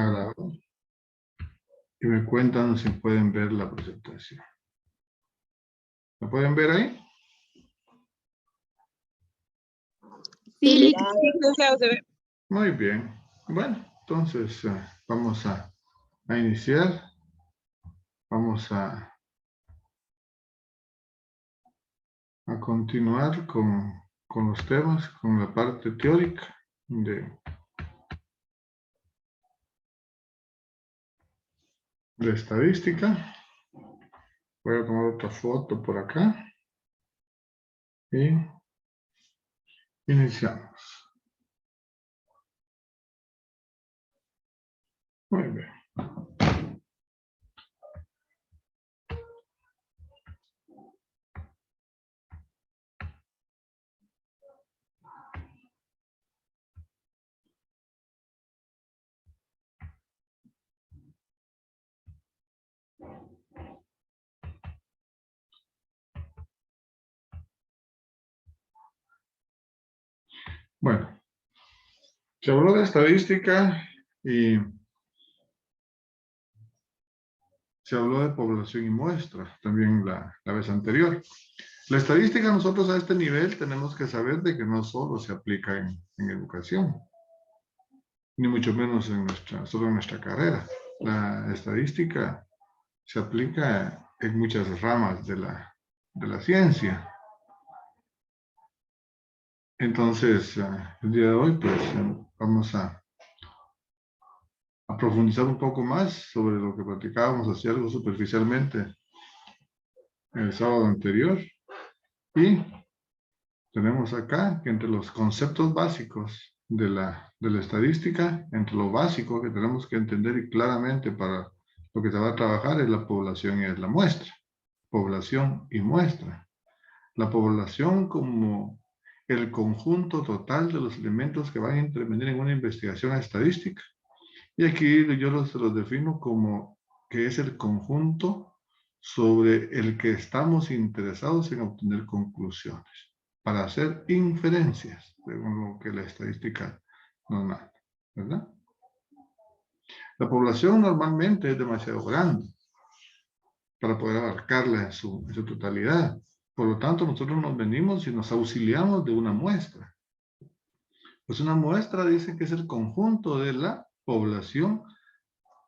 grabado. Y me cuentan si pueden ver la presentación. ¿La pueden ver ahí? Sí, Muy bien. Bueno, entonces vamos a iniciar. Vamos a continuar con los temas, con la parte teórica de estadística. Voy a tomar otra foto por acá. Y iniciamos. Muy bien. Bueno, se habló de estadística y se habló de población y muestra también la vez anterior. La estadística, nosotros a este nivel tenemos que saber de que no solo se aplica en educación, ni mucho menos solo en nuestra carrera. La estadística se aplica en muchas ramas de la ciencia. Entonces, el día de hoy, pues, vamos a profundizar un poco más sobre lo que platicábamos así algo superficialmente el sábado anterior. Y tenemos acá que entre los conceptos básicos de la estadística, entre lo básico que tenemos que entender y claramente para lo que se va a trabajar es la población y es la muestra. Población y muestra. La población como el conjunto total de los elementos que van a intervenir en una investigación estadística. Y aquí yo los defino como que es el conjunto sobre el que estamos interesados en obtener conclusiones, para hacer inferencias, según lo que la estadística nos manda, ¿verdad? La población normalmente es demasiado grande para poder abarcarla en su totalidad. Por lo tanto, nosotros nos venimos y nos auxiliamos de una muestra. Pues una muestra dice que es el conjunto de la población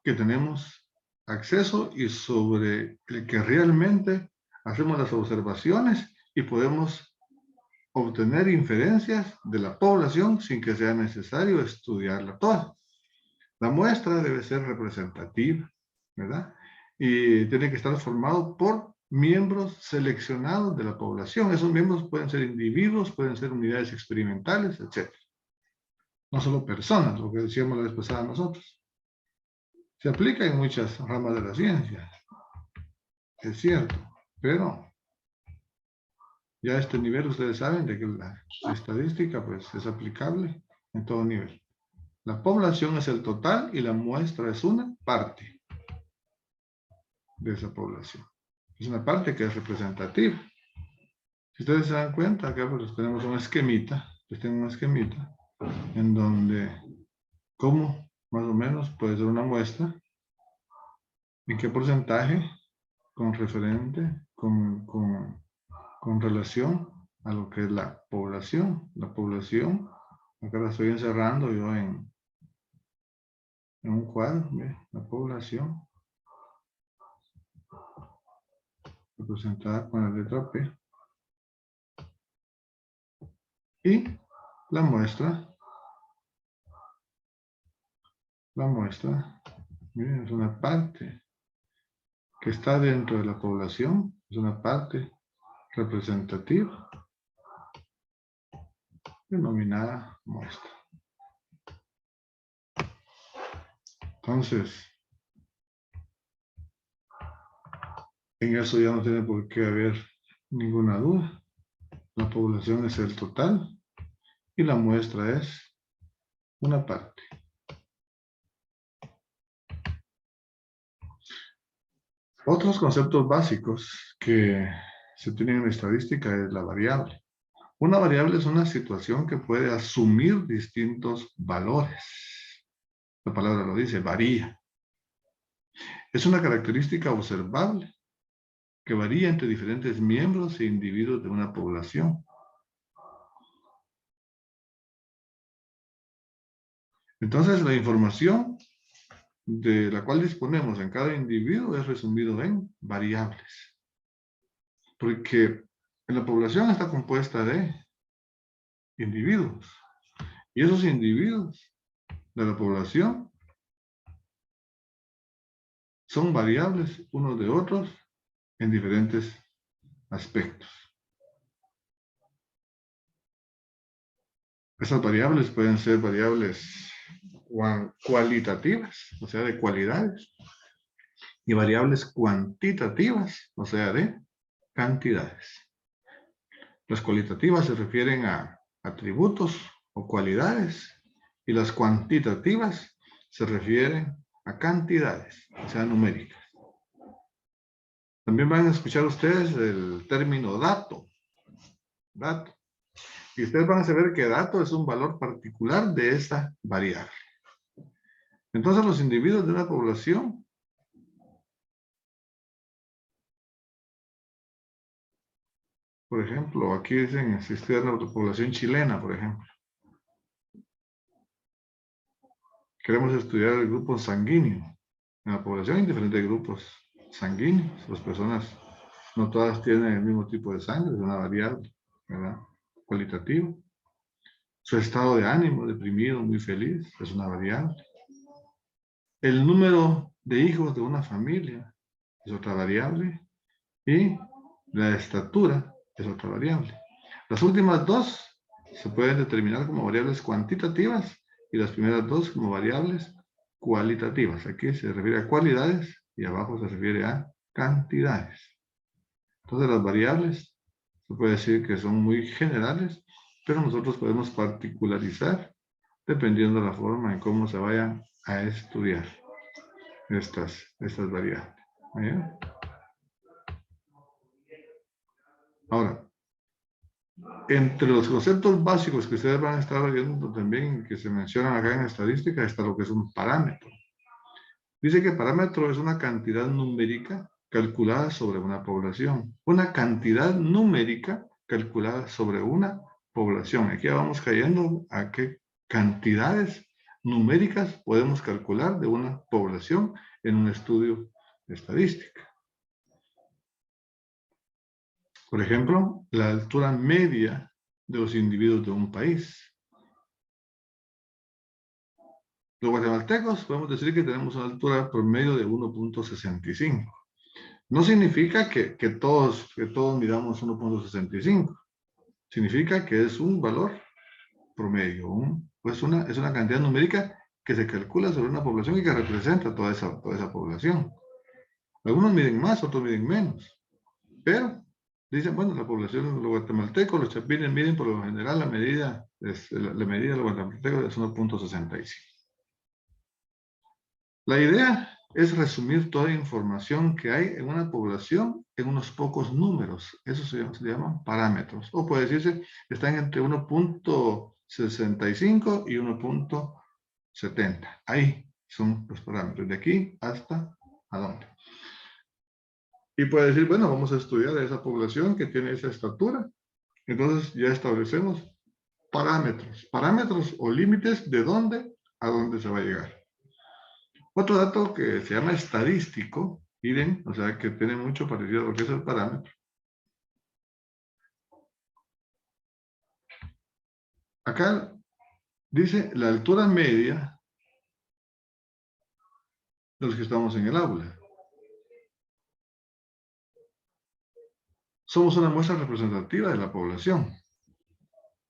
que tenemos acceso y sobre el que realmente hacemos las observaciones y podemos obtener inferencias de la población sin que sea necesario estudiarla toda. La muestra debe ser representativa, ¿verdad? Y tiene que estar formado por miembros seleccionados de la población. Esos miembros pueden ser individuos, pueden ser unidades experimentales, etc. No solo personas, lo que decíamos la vez pasada nosotros. Se aplica en muchas ramas de la ciencia, es cierto, pero ya a este nivel ustedes saben de que la estadística pues es aplicable en todo nivel. La población es el total y la muestra es una parte de esa población. Es una parte que es representativa. Si ustedes se dan cuenta, acá pues tenemos un esquemita, en donde cómo más o menos puede ser una muestra, en qué porcentaje, con referente, con relación a lo que es la población. La población, acá la estoy encerrando yo en un cuadro, ¿ve? La población representada con la letra P. Y la muestra, miren, es una parte que está dentro de la población, es una parte representativa, denominada muestra. Entonces, en eso ya no tiene por qué haber ninguna duda. La población es el total y la muestra es una parte. Otros conceptos básicos que se tienen en estadística es la variable. Una variable es una situación que puede asumir distintos valores. La palabra lo dice, varía. Es una característica observable que varía entre diferentes miembros e individuos de una población. Entonces, la información de la cual disponemos en cada individuo es resumido en variables. Porque la población está compuesta de individuos. Y esos individuos de la población son variables unos de otros en diferentes aspectos. Esas variables pueden ser variables cualitativas, o sea, de cualidades, y variables cuantitativas, o sea, de cantidades. Las cualitativas se refieren a atributos o cualidades, y las cuantitativas se refieren a cantidades, o sea, numéricas. También van a escuchar ustedes el término dato. Dato. Y ustedes van a saber que dato es un valor particular de esta variable. Entonces, los individuos de una población por ejemplo, aquí dicen existir la población chilena, por ejemplo. Queremos estudiar el grupo sanguíneo. En la población hay diferentes grupos sanguíneos. Las personas no todas tienen el mismo tipo de sangre, es una variable, ¿verdad? Cualitativa. Su estado de ánimo, deprimido, muy feliz, es una variable. El número de hijos de una familia es otra variable. Y la estatura es otra variable. Las últimas dos se pueden determinar como variables cuantitativas y las primeras dos como variables cualitativas. Aquí se refiere a cualidades y abajo se refiere a cantidades. Entonces las variables se puede decir que son muy generales, pero nosotros podemos particularizar dependiendo de la forma en cómo se vayan a estudiar estas variables. ¿Bien? Ahora, entre los conceptos básicos que ustedes van a estar viendo también, que se mencionan acá en estadística, está lo que es un parámetro. Dice que parámetro es una cantidad numérica calculada sobre una población. Una cantidad numérica calculada sobre una población. Aquí ya vamos cayendo a qué cantidades numéricas podemos calcular de una población en un estudio de estadística. Por ejemplo, la altura media de los individuos de un país. Los guatemaltecos podemos decir que tenemos una altura promedio de 1.65. No significa que todos midamos 1.65. Significa que es un valor promedio. Es una cantidad numérica que se calcula sobre una población y que representa toda esa población. Algunos miden más, otros miden menos. Pero dicen, bueno, la población de los guatemaltecos, los chapines miden por lo general la medida de los guatemaltecos es 1.65. La idea es resumir toda información que hay en una población en unos pocos números. Eso se llaman parámetros. O puede decirse, están entre 1.65 y 1.70. Ahí son los parámetros. De aquí hasta ¿a dónde? Y puede decir, bueno, vamos a estudiar a esa población que tiene esa estatura. Entonces ya establecemos parámetros. Parámetros o límites de dónde a dónde se va a llegar. Otro dato que se llama estadístico, miren, o sea que tiene mucho parecido a lo que es el parámetro. Acá dice la altura media de los que estamos en el aula. Somos una muestra representativa de la población.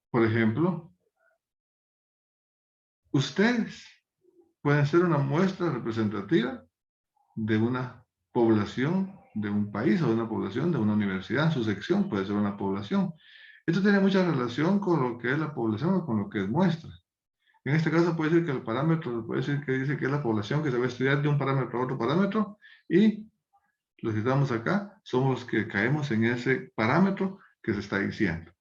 Por ejemplo, ustedes pueden ser una muestra representativa de una población de un país o de una población de una universidad. Su sección puede ser una población. Esto tiene mucha relación con lo que es la población o con lo que es muestra. En este caso puede decir que el parámetro, puede decir que dice que es la población que se va a estudiar de un parámetro a otro parámetro, y los que estamos acá somos los que caemos en ese parámetro que se está diciendo.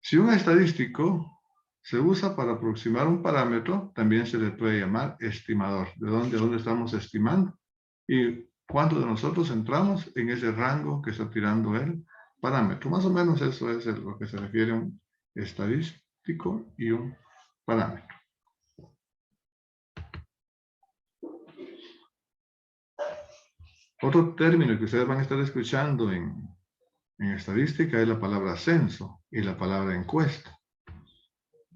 Si un estadístico se usa para aproximar un parámetro, también se le puede llamar estimador. ¿De dónde estamos estimando? Y cuántos de nosotros entramos en ese rango que está tirando el parámetro. Más o menos eso es lo que se refiere a un estadístico y un parámetro. Otro término que ustedes van a estar escuchando en estadística es la palabra censo y la palabra encuesta.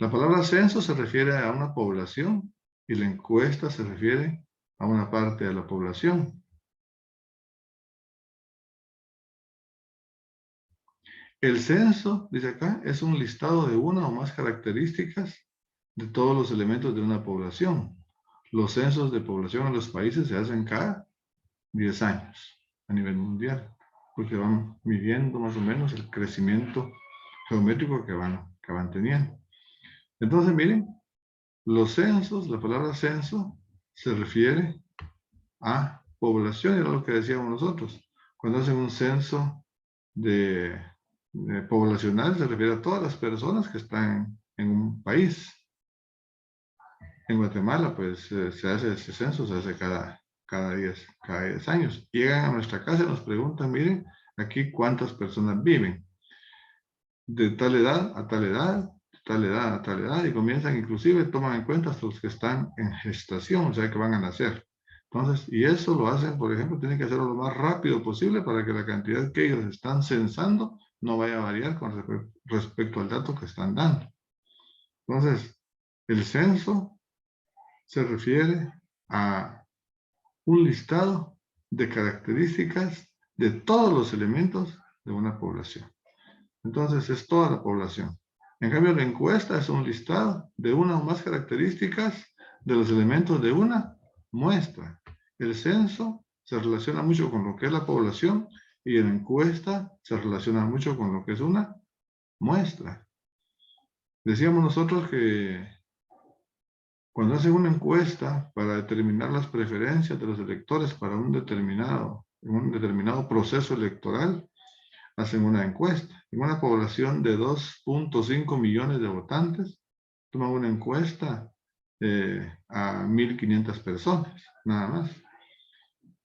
La palabra censo se refiere a una población y la encuesta se refiere a una parte de la población. El censo, dice acá, es un listado de una o más características de todos los elementos de una población. Los censos de población en los países se hacen cada 10 años a nivel mundial, porque van midiendo más o menos el crecimiento geométrico que van teniendo. Entonces, miren, los censos, la palabra censo, se refiere a población, era lo que decíamos nosotros. Cuando hacen un censo poblacional, se refiere a todas las personas que están en un país. En Guatemala, pues, se hace ese censo, se hace cada 10 años. Llegan a nuestra casa y nos preguntan, miren, aquí cuántas personas viven. De tal edad a tal edad, de tal edad a tal edad, y comienzan, inclusive, toman en cuenta hasta los que están en gestación, o sea, que van a nacer. Entonces, y eso lo hacen, por ejemplo, tienen que hacerlo lo más rápido posible para que la cantidad que ellos están censando no vaya a variar con respecto al dato que están dando. Entonces, el censo se refiere a un listado de características de todos los elementos de una población. Entonces, es toda la población. En cambio, la encuesta es un listado de una o más características de los elementos de una muestra. El censo se relaciona mucho con lo que es la población y la encuesta se relaciona mucho con lo que es una muestra. Decíamos nosotros que cuando hacen una encuesta para determinar las preferencias de los electores para un determinado proceso electoral, hacen una encuesta. En una población de 2.5 millones de votantes, toman una encuesta a 1.500 personas, nada más.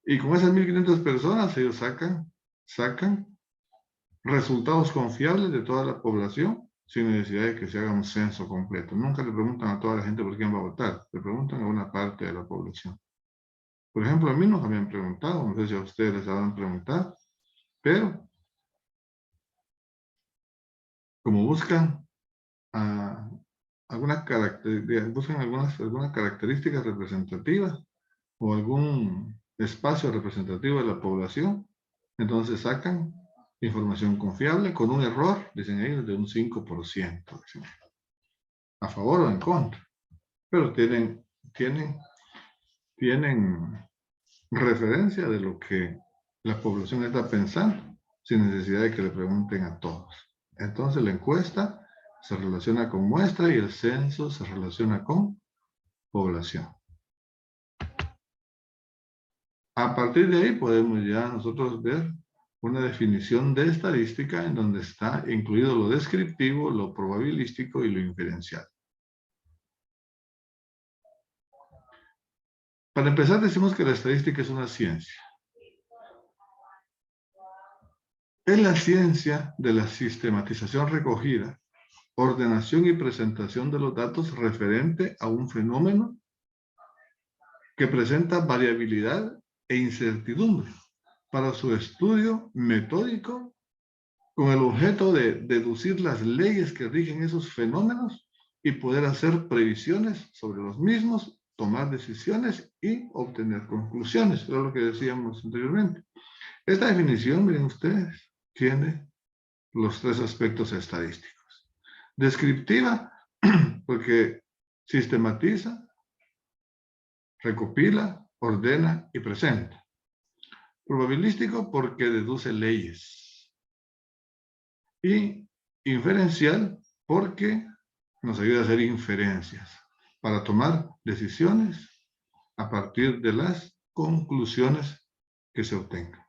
Y con esas 1.500 personas ellos sacan resultados confiables de toda la población sin necesidad de que se haga un censo completo. Nunca le preguntan a toda la gente por quién va a votar, le preguntan a una parte de la población. Por ejemplo, a mí nos habían preguntado, no sé si a ustedes les habían preguntado, pero como buscan algunas características representativas o algún espacio representativo de la población, entonces sacan información confiable con un error, dicen ellos, de un 5%, a favor o en contra, pero tienen referencia de lo que la población está pensando sin necesidad de que le pregunten a todos. Entonces la encuesta se relaciona con muestra y el censo se relaciona con población. A partir de ahí podemos ya nosotros ver una definición de estadística en donde está incluido lo descriptivo, lo probabilístico y lo inferencial. Para empezar, decimos que la estadística es una ciencia. Es la ciencia de la sistematización recogida, ordenación y presentación de los datos referente a un fenómeno que presenta variabilidad e incertidumbre para su estudio metódico con el objeto de deducir las leyes que rigen esos fenómenos y poder hacer previsiones sobre los mismos, tomar decisiones y obtener conclusiones. Era lo que decíamos anteriormente. Esta definición, miren ustedes, tiene los tres aspectos estadísticos. Descriptiva, porque sistematiza, recopila, ordena y presenta. Probabilístico, porque deduce leyes. Y inferencial, porque nos ayuda a hacer inferencias para tomar decisiones a partir de las conclusiones que se obtengan.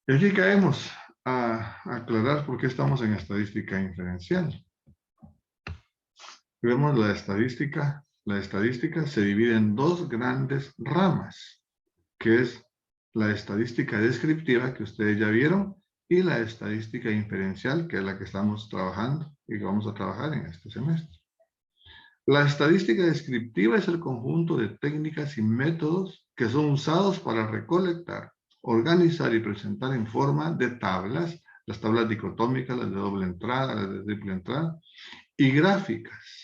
Y aquí caemos a aclarar por qué estamos en estadística inferencial. Vemos la estadística. La estadística se divide en dos grandes ramas, que es la estadística descriptiva, que ustedes ya vieron, y la estadística inferencial, que es la que estamos trabajando y que vamos a trabajar en este semestre. La estadística descriptiva es el conjunto de técnicas y métodos que son usados para recolectar, organizar y presentar en forma de tablas, las tablas dicotómicas, las de doble entrada, las de triple entrada, y gráficas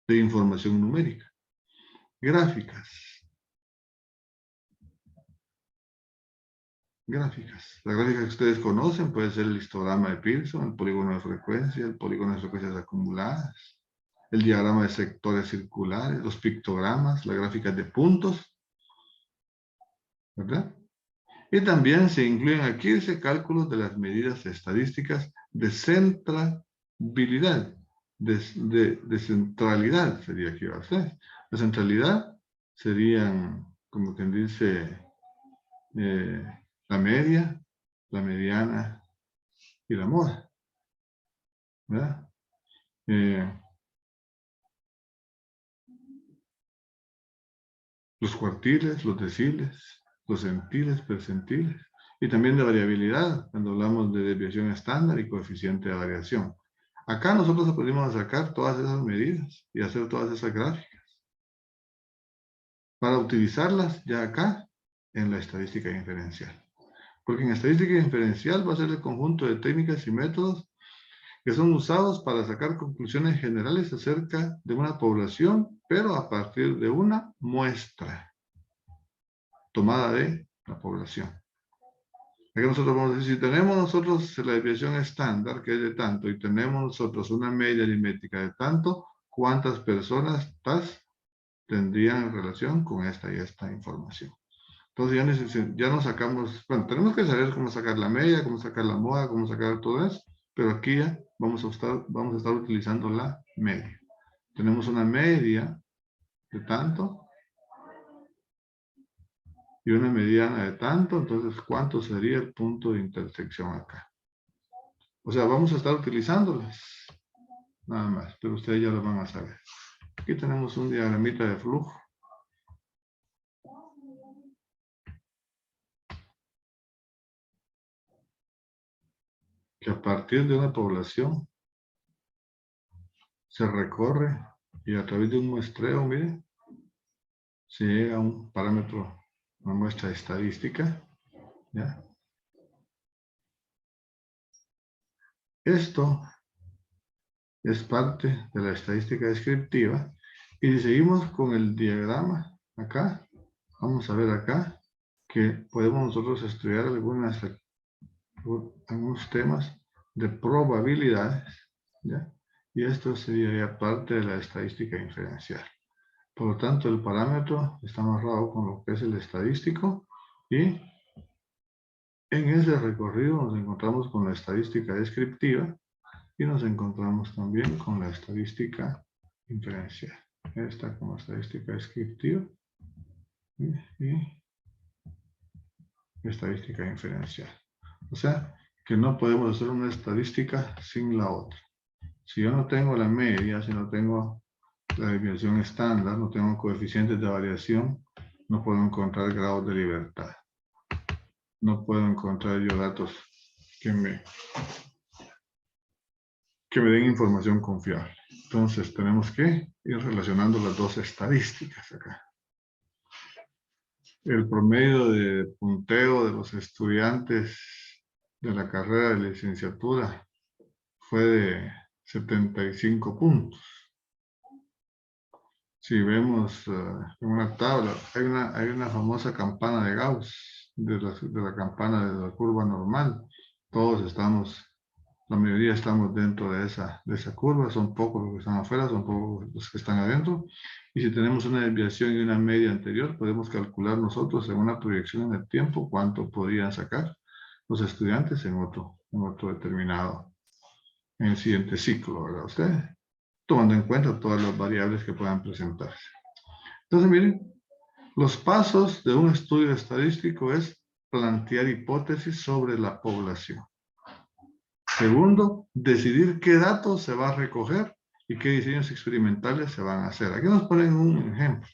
de información numérica. Gráficas. Gráficas. La gráfica que ustedes conocen puede ser el histograma de Pearson, el polígono de frecuencia, el polígono de frecuencias acumuladas, el diagrama de sectores circulares, los pictogramas, las gráficas de puntos, ¿verdad? Y también se incluyen aquí cálculos de las medidas estadísticas de centrabilidad, de centralidad sería aquí, ¿verdad? La centralidad serían, como quien dice, la media, la mediana y la moda, ¿verdad? Los cuartiles, los deciles, los centiles, percentiles, y también de variabilidad, cuando hablamos de desviación estándar y coeficiente de variación. Acá nosotros aprendimos a sacar todas esas medidas y hacer todas esas gráficas para utilizarlas ya acá en la estadística inferencial. Porque en estadística inferencial va a ser el conjunto de técnicas y métodos que son usados para sacar conclusiones generales acerca de una población, pero a partir de una muestra tomada de la población. Aquí nosotros vamos a decir, si tenemos nosotros la desviación estándar, que es de tanto, y tenemos nosotros una media aritmética de tanto, ¿cuántas personas tendrían en relación con esta y esta información? Entonces ya nos sacamos, bueno, tenemos que saber cómo sacar la media, cómo sacar la moda, cómo sacar todo eso, pero aquí ya vamos a estar utilizando la media. Tenemos una media de tanto y una mediana de tanto, entonces ¿cuánto sería el punto de intersección acá? O sea, vamos a estar utilizándolas, nada más, pero ustedes ya lo van a saber. Aquí tenemos un diagramita de flujo. Que a partir de una población se recorre y a través de un muestreo, miren, se llega a un parámetro, una muestra estadística, ¿ya? Esto es parte de la estadística descriptiva. Y si seguimos con el diagrama acá, vamos a ver acá que podemos nosotros estudiar algunos temas de probabilidades, ¿ya? Y esto sería parte de la estadística inferencial. Por lo tanto, el parámetro está amarrado con lo que es el estadístico y en ese recorrido nos encontramos con la estadística descriptiva y nos encontramos también con la estadística inferencial. Esta como estadística descriptiva y estadística inferencial. O sea, que no podemos hacer una estadística sin la otra. Si yo no tengo la media, si no tengo la desviación estándar, no tengo coeficientes de variación, no puedo encontrar grados de libertad. No puedo encontrar yo datos que me den información confiable. Entonces tenemos que ir relacionando las dos estadísticas acá. El promedio de punteo de los estudiantes de la carrera de licenciatura fue de 75 puntos. Si vemos en una tabla, hay una famosa campana de Gauss, de la campana de la curva normal. Todos estamos, la mayoría estamos dentro de esa curva, son pocos los que están afuera, son pocos los que están adentro. Y si tenemos una desviación y una media anterior, podemos calcular nosotros en una proyección en el tiempo cuánto podrían sacar los estudiantes en otro determinado, en el siguiente ciclo, ¿verdad? Ustedes, tomando en cuenta todas las variables que puedan presentarse. Entonces, miren, los pasos de un estudio estadístico es plantear hipótesis sobre la población. Segundo, decidir qué datos se va a recoger y qué diseños experimentales se van a hacer. Aquí nos ponen un ejemplo.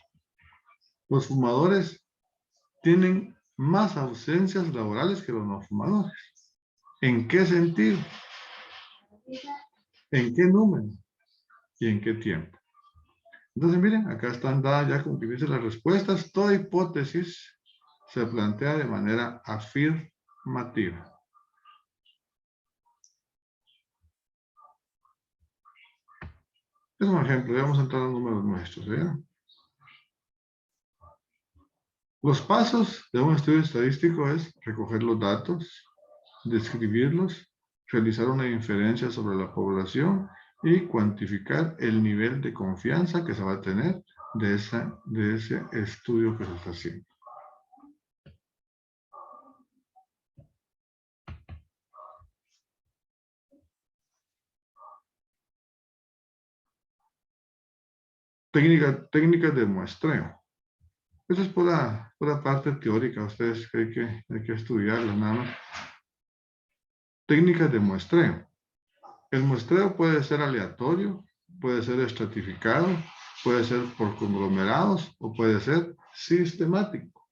Los fumadores tienen más ausencias laborales que los no fumadores. ¿En qué sentido? ¿En qué número? ¿Y en qué tiempo? Entonces, miren, acá están dadas ya como que dice las respuestas. Toda hipótesis se plantea de manera afirmativa. Es un ejemplo, ya vamos a entrar a los números nuestros. Los pasos de un estudio estadístico es recoger los datos, describirlos, realizar una inferencia sobre la población y cuantificar el nivel de confianza que se va a tener de ese estudio que se está haciendo. Técnicas de muestreo. Eso es pura parte teórica, ustedes que hay que estudiarla nada más. Técnicas de muestreo. El muestreo puede ser aleatorio, puede ser estratificado, puede ser por conglomerados o puede ser sistemático.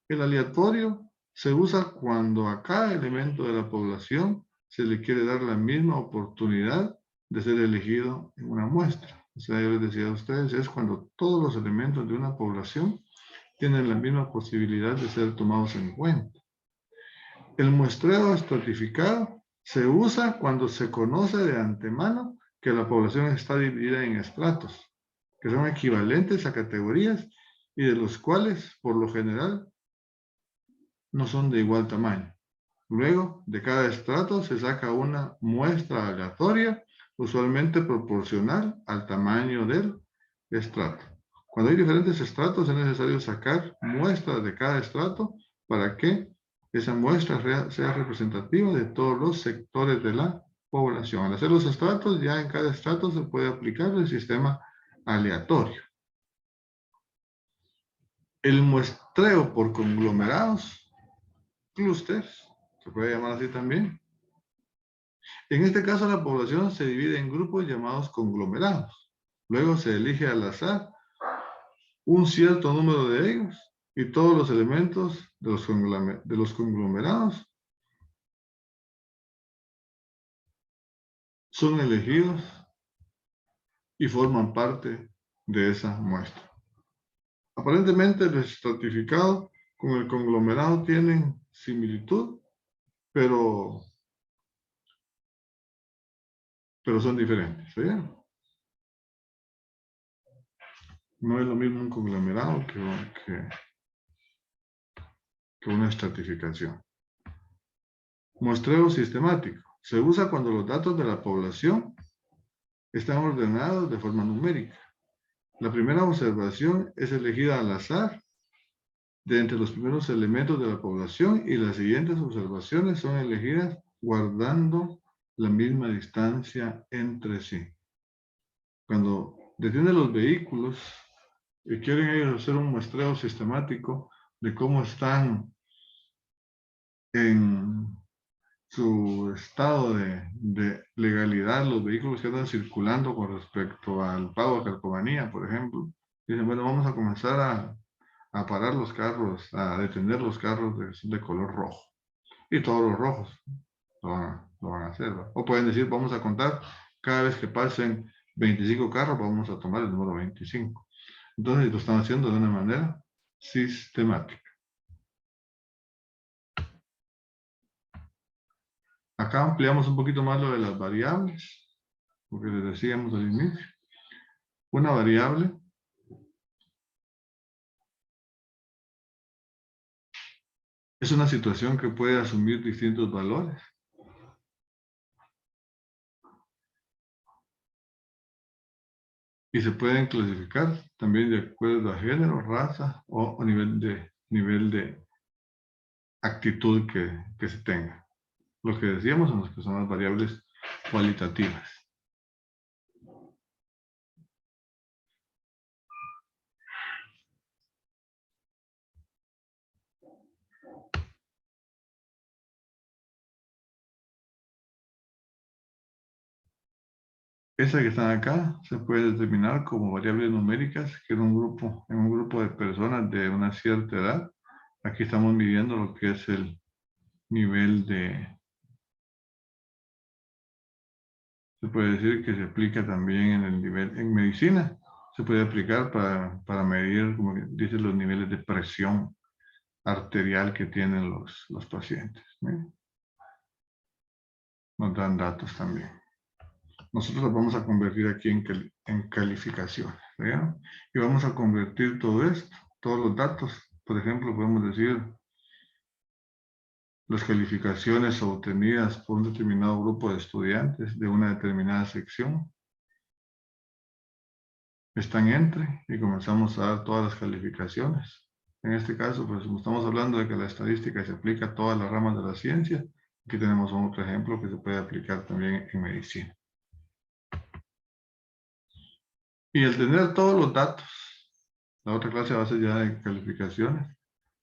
El aleatorio se usa cuando a cada elemento de la población se le quiere dar la misma oportunidad de ser elegido en una muestra. O sea, yo les decía a ustedes, es cuando todos los elementos de una población tienen la misma posibilidad de ser tomados en cuenta. El muestreo estratificado se usa cuando se conoce de antemano que la población está dividida en estratos, que son equivalentes a categorías y de los cuales, por lo general, no son de igual tamaño. Luego, de cada estrato se saca una muestra aleatoria, usualmente proporcional al tamaño del estrato. Cuando hay diferentes estratos, es necesario sacar muestras de cada estrato para que esa muestra sea representativa de todos los sectores de la población. Al hacer los estratos, ya en cada estrato se puede aplicar el sistema aleatorio. El muestreo por conglomerados, clústeres, se puede llamar así también. En este caso, la población se divide en grupos llamados conglomerados. Luego se elige al azar un cierto número de ellos y todos los elementos de los conglomerados son elegidos y forman parte de esa muestra. Aparentemente, el estratificado con el conglomerado tienen similitud, pero son diferentes. ¿Sí? No es lo mismo un conglomerado que una estratificación. Muestreo sistemático. Se usa cuando los datos de la población están ordenados de forma numérica. La primera observación es elegida al azar de entre los primeros elementos de la población y las siguientes observaciones son elegidas guardando la misma distancia entre sí. Cuando detienen los vehículos y quieren ellos hacer un muestreo sistemático de cómo están en su estado de legalidad los vehículos que andan circulando con respecto al pago de calcomanía, por ejemplo, dicen, bueno, vamos a comenzar a parar los carros, a detener los carros de color rojo. Y todos los rojos lo van a hacer, ¿verdad? O pueden decir, vamos a contar, cada vez que pasen 25 carros, vamos a tomar el número 25. Entonces lo están haciendo de una manera sistemática. Acá ampliamos un poquito más lo de las variables, porque les decíamos al inicio. Una variable es una situación que puede asumir distintos valores. Y se pueden clasificar también de acuerdo a género, raza o nivel de actitud que se tenga. Lo que decíamos son las variables cualitativas. Esas que están acá se puede determinar como variables numéricas, que en un grupo de personas de una cierta edad. Aquí estamos midiendo lo que es el nivel se puede decir que se aplica también en el nivel, en medicina, se puede aplicar para medir, como dicen, los niveles de presión arterial que tienen los pacientes. ¿Ven? Nos dan datos también. Nosotros los vamos a convertir aquí en calificaciones. ¿Vean? Y vamos a convertir todo esto, todos los datos. Por ejemplo, podemos decir las calificaciones obtenidas por un determinado grupo de estudiantes de una determinada sección. Están entre y comenzamos a dar todas las calificaciones. En este caso, pues como estamos hablando de que la estadística se aplica a todas las ramas de la ciencia, aquí tenemos otro ejemplo que se puede aplicar también en medicina. Y al tener todos los datos, la otra clase va a ser ya de calificaciones,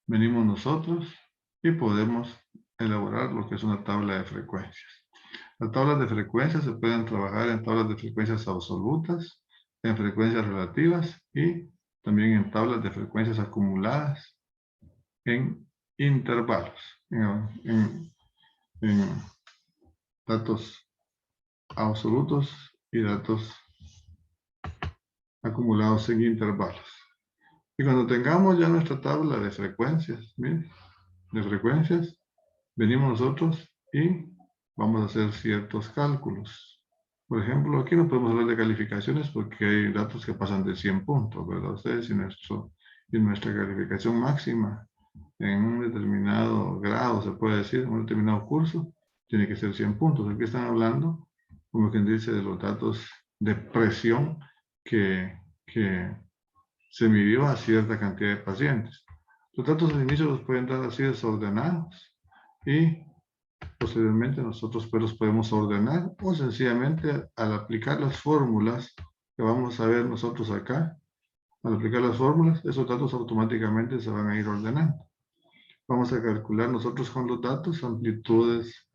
venimos nosotros y podemos elaborar lo que es una tabla de frecuencias. Las tablas de frecuencias se pueden trabajar en tablas de frecuencias absolutas, en frecuencias relativas y también en tablas de frecuencias acumuladas en intervalos, en datos absolutos y datos acumulados en intervalos. Y cuando tengamos ya nuestra tabla de frecuencias, miren, de frecuencias, venimos nosotros y vamos a hacer ciertos cálculos. Por ejemplo, aquí no podemos hablar de calificaciones porque hay datos que pasan de 100 puntos, ¿verdad? Ustedes y nuestra calificación máxima en un determinado grado, se puede decir, en un determinado curso, tiene que ser 100 puntos. Aquí están hablando, como quien dice, de los datos de presión que se midió a cierta cantidad de pacientes. Los datos al inicio los pueden dar así desordenados y posteriormente nosotros pues los podemos ordenar o sencillamente al aplicar las fórmulas que vamos a ver nosotros acá, al aplicar las fórmulas, esos datos automáticamente se van a ir ordenando. Vamos a calcular nosotros con los datos amplitudes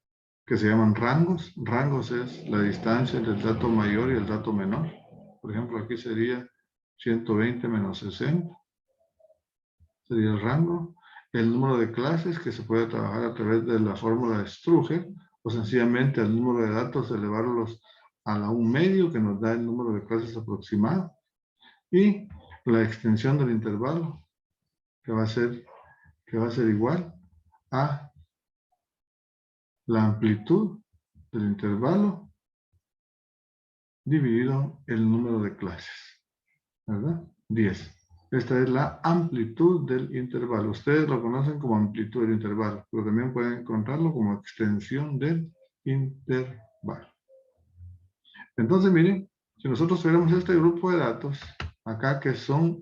que se llaman rangos. Rangos es la distancia entre el dato mayor y el dato menor. Por ejemplo, aquí sería 120 menos 60. Sería el rango. El número de clases que se puede trabajar a través de la fórmula de Struger o sencillamente el número de datos elevarlos a la 1/2 que nos da el número de clases aproximado. Y la extensión del intervalo que va a ser igual a la amplitud del intervalo dividido el número de clases, ¿verdad? 10. Esta es la amplitud del intervalo. Ustedes lo conocen como amplitud del intervalo, pero también pueden encontrarlo como extensión del intervalo. Entonces, miren, si nosotros tuviéramos este grupo de datos, acá que son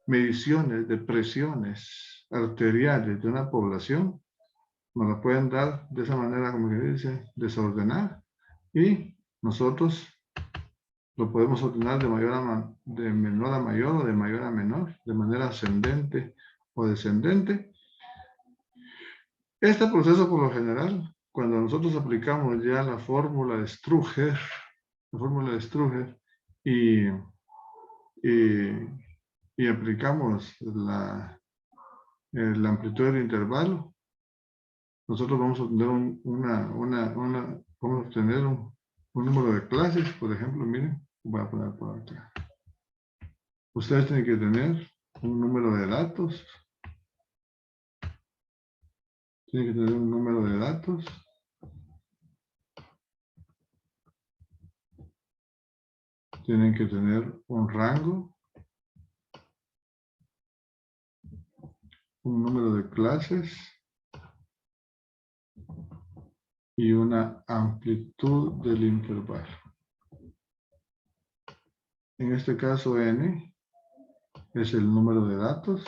mediciones de presiones arteriales de una población, nos lo pueden dar de esa manera, como que dice, desordenar, y nosotros lo podemos ordenar de menor a mayor o de mayor a menor, de manera ascendente o descendente. Este proceso, por lo general, cuando nosotros aplicamos ya la fórmula de Struger, y aplicamos la amplitud del intervalo, nosotros vamos a obtener vamos a obtener un número de clases. Por ejemplo, miren, voy a poner por acá. Ustedes tienen que tener un número de datos. Tienen que tener un número de datos. Tienen que tener un rango. Un número de clases. Y una amplitud del intervalo. En este caso, n es el número de datos.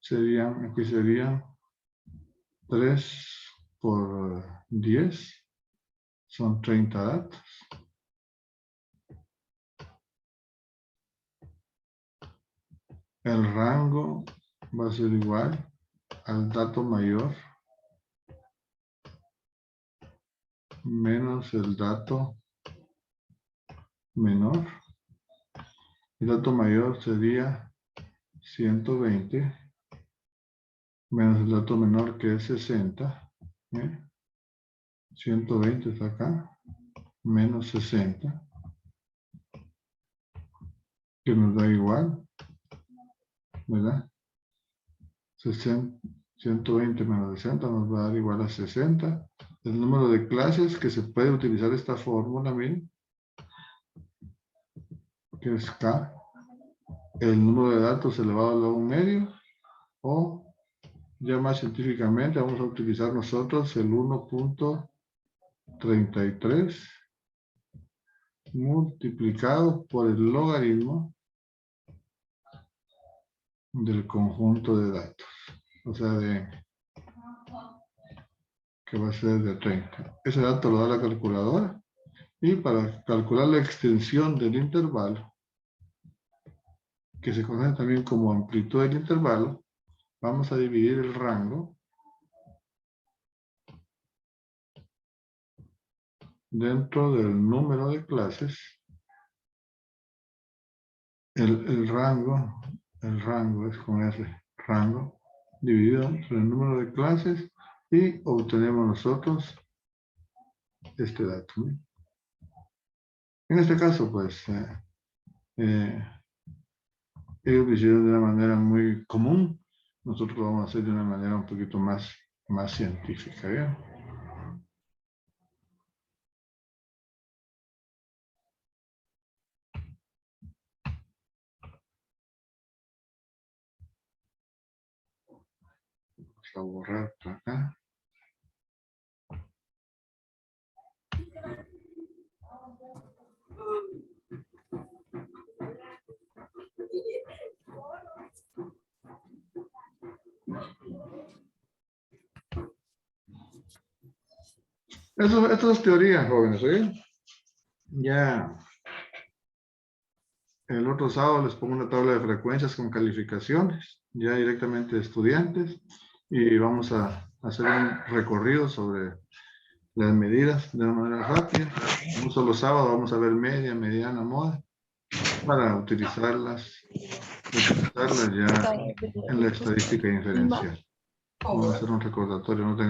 Aquí serían 3 por 10. Son 30 datos. El rango va a ser igual al dato mayor menos el dato menor. El dato mayor sería 120 menos el dato menor que es 60. 120 está acá, menos 60, que nos da igual, ¿verdad? 120 menos 60 nos va a dar igual a 60. El número de clases que se puede utilizar esta fórmula, miren, que es K. El número de datos elevado a un medio, o ya más científicamente vamos a utilizar nosotros el 1.33 multiplicado por el logaritmo del conjunto de datos. O sea, que va a ser de 30. Ese dato lo da la calculadora. Y para calcular la extensión del intervalo, que se conoce también como amplitud del intervalo, vamos a dividir el rango dentro del número de clases. El rango es con R, rango, dividido entre el número de clases, y obtenemos nosotros este dato, ¿no? En este caso, pues, ellos lo hicieron de una manera muy común. Nosotros lo vamos a hacer de una manera un poquito más científica, ¿bien? Vamos a borrar por acá. Esto es teoría, jóvenes, ¿sí? Ya el otro sábado les pongo una tabla de frecuencias con calificaciones, ya directamente de estudiantes, y vamos a hacer un recorrido sobre las medidas de una manera rápida. Un solo sábado vamos a ver media, mediana, moda, para utilizarlas ya en la estadística inferencial. Vamos a hacer un recordatorio, no tengan